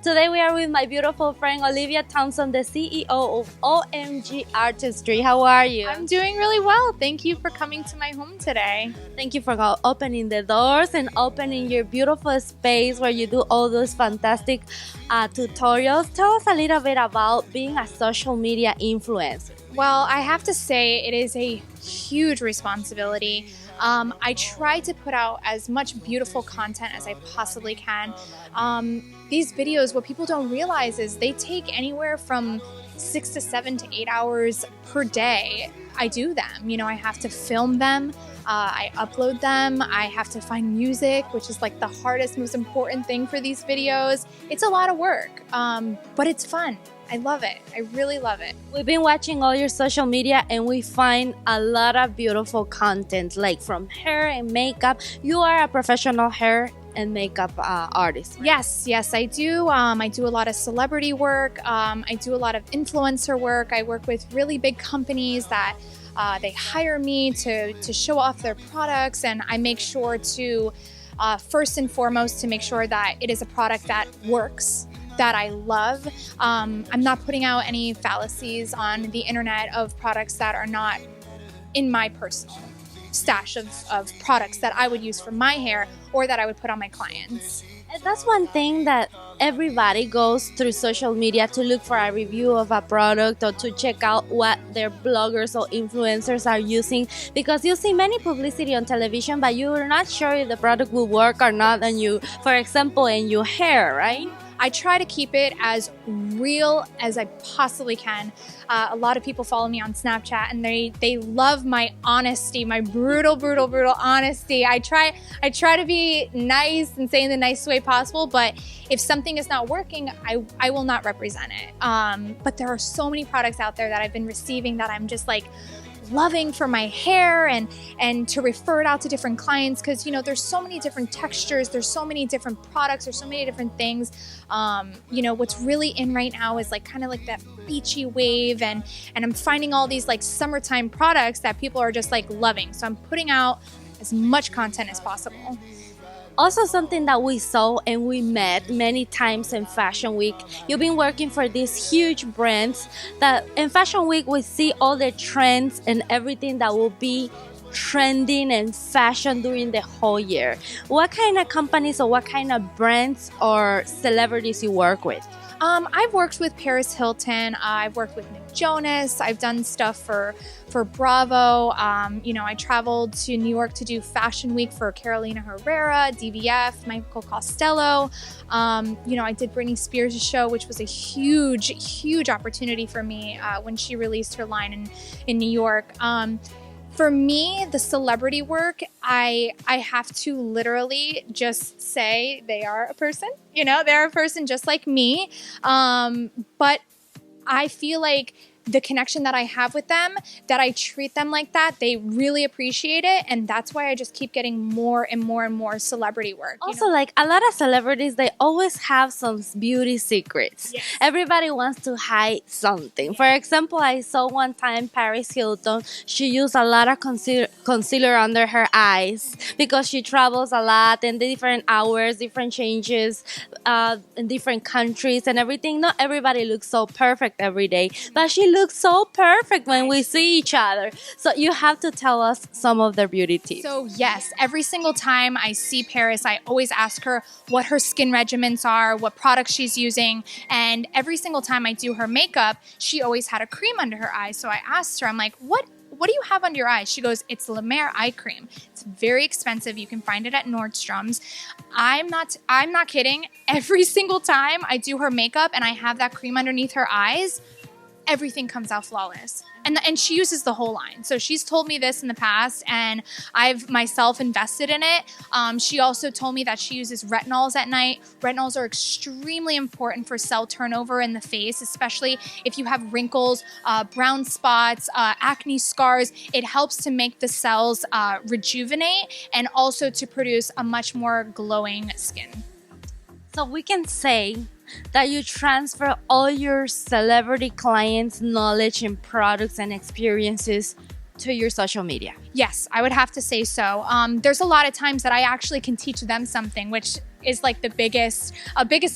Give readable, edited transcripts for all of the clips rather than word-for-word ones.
Today we are with my beautiful friend Olivia Thompson, the CEO of OMG Artistry. How are you? I'm doing really well. Thank you for coming to my home today. Thank you for opening the doors and opening your beautiful space where you do all those fantastic tutorials. Tell us a little bit about being a social media influencer. Well, I have to say it is a huge responsibility. I try to put out as much beautiful content as I possibly can. These videos, what people don't realize is they take anywhere from 6 to 7 to 8 hours per day. I do them. I have to film them. I upload them. I have to find music, which is like the hardest, most important thing for these videos. It's a lot of work, but it's fun. I love it. I really love it. We've been watching all your social media and we find a lot of beautiful content, like from hair and makeup. You are a professional hair and makeup artist, right? Yes, I do. I do a lot of celebrity work. I do a lot of influencer work. I work with really big companies that they hire me to show off their products, and I make sure to, first and foremost, to make sure that it is a product that works, that I love. I'm not putting out any fallacies on the internet of products that are not in my personal stash of products that I would use for my hair or that I would put on my clients. And that's one thing that everybody goes through social media to look for a review of a product or to check out what their bloggers or influencers are using, because you see many publicity on television, but you're not sure if the product will work or not on you, for example, in your hair, right? I try to keep it as real as I possibly can. A lot of people follow me on Snapchat and they love my honesty, my brutal honesty. I try to be nice and say in the nicest way possible, but if something is not working, I will not represent it. But there are so many products out there that I've been receiving that I'm just like loving for my hair and to refer it out to different clients, because there's so many different textures, there's so many different products, there's so many different things. What's really in right now is like kind of like that beachy wave, and I'm finding all these like summertime products that people are just like loving, so I'm putting out as much content as possible. Also, something that we saw and we met many times in Fashion Week, you've been working for these huge brands that in Fashion Week we see all the trends and everything that will be trending in fashion during the whole year. What kind of companies or what kind of brands or celebrities you work with? I've worked with Paris Hilton. I've worked with Nick Jonas. I've done stuff for Bravo. I traveled to New York to do Fashion Week for Carolina Herrera, DVF, Michael Costello. I did Britney Spears' show, which was a huge opportunity for me when she released her line in New York. For me, the celebrity work, I have to literally just say they are a person. They're a person just like me. But I feel like the connection that I have with them, that I treat them like that, they really appreciate it. And that's why I just keep getting more and more celebrity work. Also, like a lot of celebrities, they always have some beauty secrets. Yes. Everybody wants to hide something. For example, I saw one time Paris Hilton, she used a lot of concealer under her eyes because she travels a lot in different hours, different changes in different countries and everything. Not everybody looks so perfect every day, but she looks so perfect when we see each other. So you have to tell us some of their beauty tips. So yes, every single time I see Paris, I always ask her what her skin regimens are, what products she's using. And every single time I do her makeup, she always had a cream under her eyes. So I asked her, I'm like, what do you have under your eyes? She goes, it's La Mer eye cream. It's very expensive. You can find it at Nordstrom's. I'm not kidding. Every single time I do her makeup and I have that cream underneath her eyes, everything comes out flawless. And she uses the whole line. So she's told me this in the past, and I've myself invested in it. She also told me that she uses retinols at night. Retinols are extremely important for cell turnover in the face, especially if you have wrinkles, brown spots, acne scars. It helps to make the cells rejuvenate and also to produce a much more glowing skin. So we can say that you transfer all your celebrity clients' knowledge and products and experiences to your social media. Yes, I would have to say so. There's a lot of times that I actually can teach them something, which is like the biggest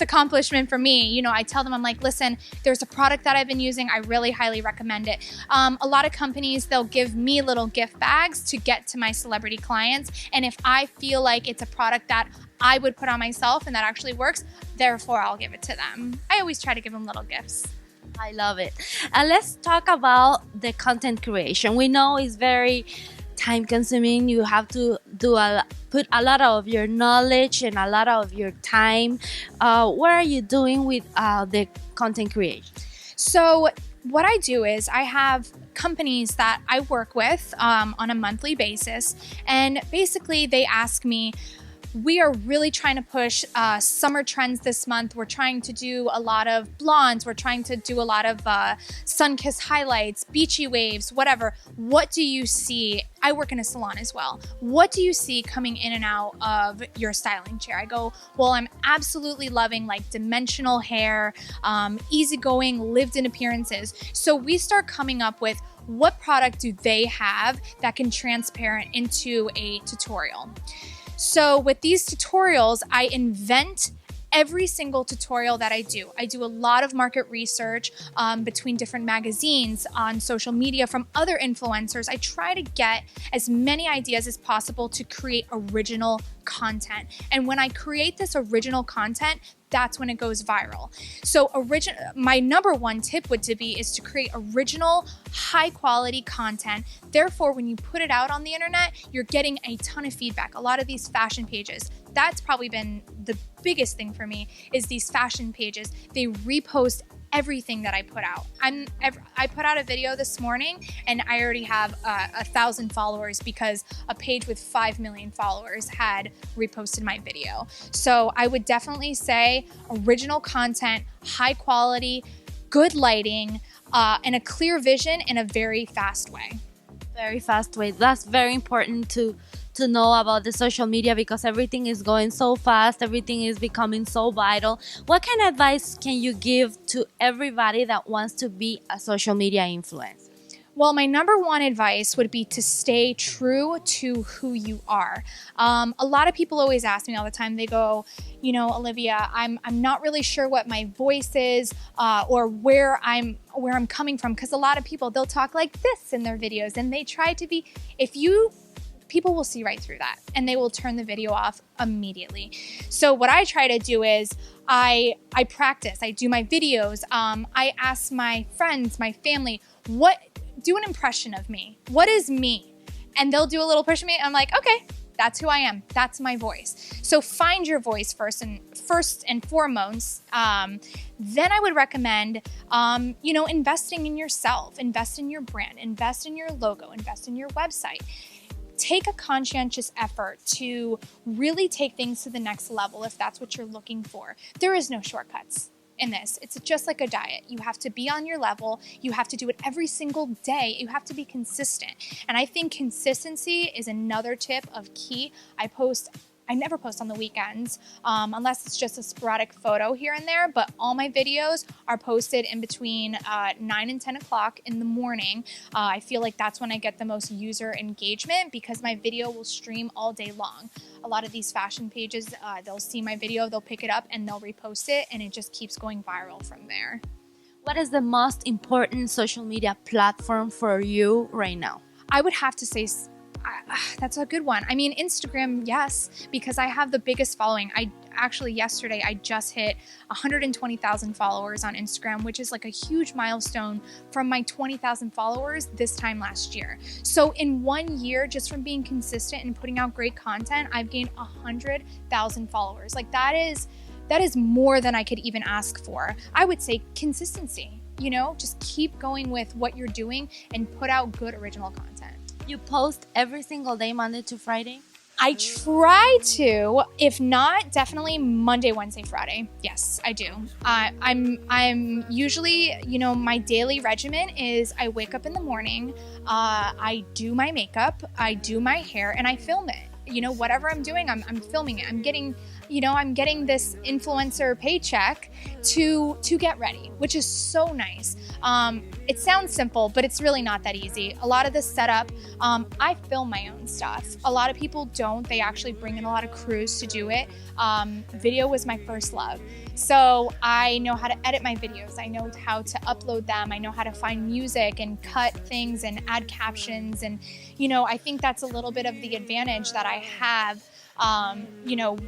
accomplishment for me. You know, I tell them, I'm like, listen, there's a product that I've been using. I really highly recommend it. A lot of companies, they'll give me little gift bags to get to my celebrity clients. And if I feel like it's a product that I would put on myself and that actually works, therefore I'll give it to them. I always try to give them little gifts. I love it. And let's talk about the content creation. We know it's very time consuming. You have to put a lot of your knowledge and a lot of your time. What are you doing with the content creation? So what I do is I have companies that I work with on a monthly basis, and basically they ask me, we are really trying to push summer trends this month. We're trying to do a lot of blondes. We're trying to do a lot of sun-kissed highlights, beachy waves, whatever. What do you see? I work in a salon as well. What do you see coming in and out of your styling chair? I go, well, I'm absolutely loving like dimensional hair, easygoing, lived-in appearances. So we start coming up with what product do they have that can transparent into a tutorial. So with these tutorials, I invent every single tutorial that I do. I do a lot of market research between different magazines, on social media, from other influencers. I try to get as many ideas as possible to create original content. And when I create this original content, that's when it goes viral. So my number one tip is to create original, high quality content. Therefore, when you put it out on the internet, you're getting a ton of feedback. A lot of these fashion pages, that's probably been the biggest thing for me, is these fashion pages. They repost everything that I put out. I put out a video this morning and I already have 1,000 followers because a page with 5 million followers had reposted my video. So I would definitely say original content, high quality, good lighting, and a clear vision in a very fast way. Very fast way. That's very important to know about the social media, because everything is going so fast, everything is becoming so vital. What kind of advice can you give to everybody that wants to be a social media influencer? Well, my number one advice would be to stay true to who you are. A lot of people always ask me all the time, they go, you know, Olivia, I'm not really sure what my voice is or where I'm coming from, because a lot of people, they'll talk like this in their videos and they try to be, people will see right through that and they will turn the video off immediately. So what I try to do is I practice, I do my videos. I ask my friends, my family, do an impression of me. What is me? And they'll do a little impression of me. And I'm like, okay, that's who I am. That's my voice. So find your voice first and foremost. Then I would recommend, investing in yourself, invest in your brand, invest in your logo, invest in your website. Take a conscientious effort to really take things to the next level if that's what you're looking for. There is no shortcuts in this. It's just like a diet. You have to be on your level. You have to do it every single day. You have to be consistent. And I think consistency is another tip of key. I never post on the weekends unless it's just a sporadic photo here and there, but all my videos are posted in between 9 and 10 o'clock in the morning. I feel like that's when I get the most user engagement because my video will stream all day long. A lot of these fashion pages, they'll see my video, they'll pick it up and they'll repost it, and it just keeps going viral from there. What is the most important social media platform for you right now? I would have to say that's a good one. I mean, Instagram, yes, because I have the biggest following. Yesterday, I just hit 120,000 followers on Instagram, which is like a huge milestone from my 20,000 followers this time last year. So in 1 year, just from being consistent and putting out great content, I've gained 100,000 followers. Like that is more than I could even ask for. I would say consistency, just keep going with what you're doing and put out good original content. You post every single day, Monday to Friday? I try to. If not, definitely Monday, Wednesday, Friday. Yes, I do. I'm usually, my daily regimen is I wake up in the morning, I do my makeup, I do my hair, and I film it. Whatever I'm doing, I'm filming it. I'm I'm getting this influencer paycheck to get ready, which is so nice. It sounds simple, but it's really not that easy. A lot of this setup, I film my own stuff. A lot of people don't. They actually bring in a lot of crews to do it. Video was my first love. So I know how to edit my videos. I know how to upload them. I know how to find music and cut things and add captions. And, I think that's a little bit of the advantage that I have,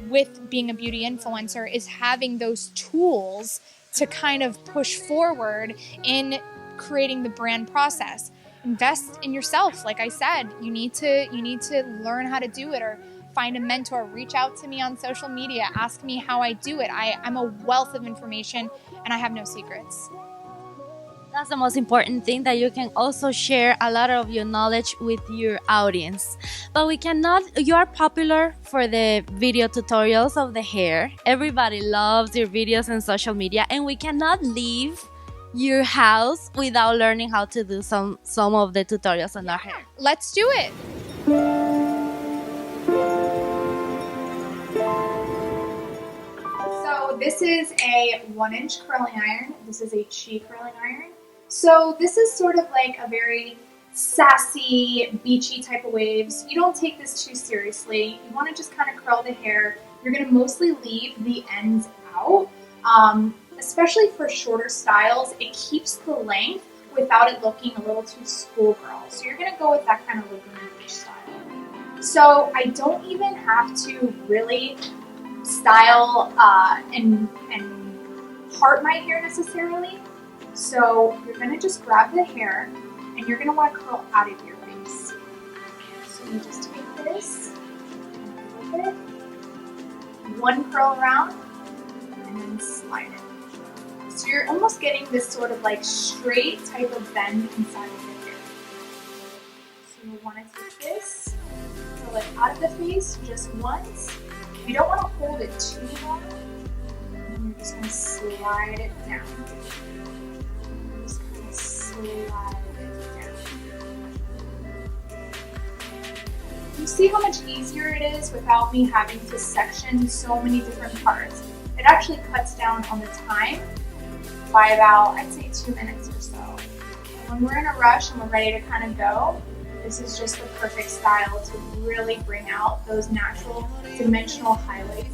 with being a beauty influencer, is having those tools to kind of push forward in creating the brand process. Invest in yourself. Like I said, you need to learn how to do it, or find a mentor, reach out to me on social media, ask me how I do it. I'm a wealth of information and I have no secrets. That's the most important thing, that you can also share a lot of your knowledge with your audience. But you are popular for the video tutorials of the hair. Everybody loves your videos and social media, and we cannot leave your house without learning how to do some of the tutorials on our hair. Let's do it. So this is a 1-inch curling iron. This is a cheek curling iron. So this is sort of like a very sassy, beachy type of waves. You don't take this too seriously. You want to just kind of curl the hair. You're going to mostly leave the ends out. Especially for shorter styles, it keeps the length without it looking a little too schoolgirl. So you're going to go with that kind of Laguna Beach style. So I don't even have to really style and part my hair necessarily. So you're going to just grab the hair and you're going to want to curl out of your face. So you just take this, and flip it, one curl around, and then slide it. So you're almost getting this sort of like straight type of bend inside of your hair. So you want to take this, curl it out of the face just once. You don't want to hold it too long. And you're just going to slide it down. Just kind of slide it down. You see how much easier it is without me having to section so many different parts. It actually cuts down on the time by about, I'd say, 2 minutes or so. When we're in a rush and we're ready to kind of go, this is just the perfect style to really bring out those natural dimensional highlights.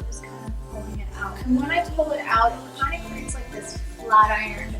Just kind of pulling it out. And when I pull it out, it kind of creates like this flat iron.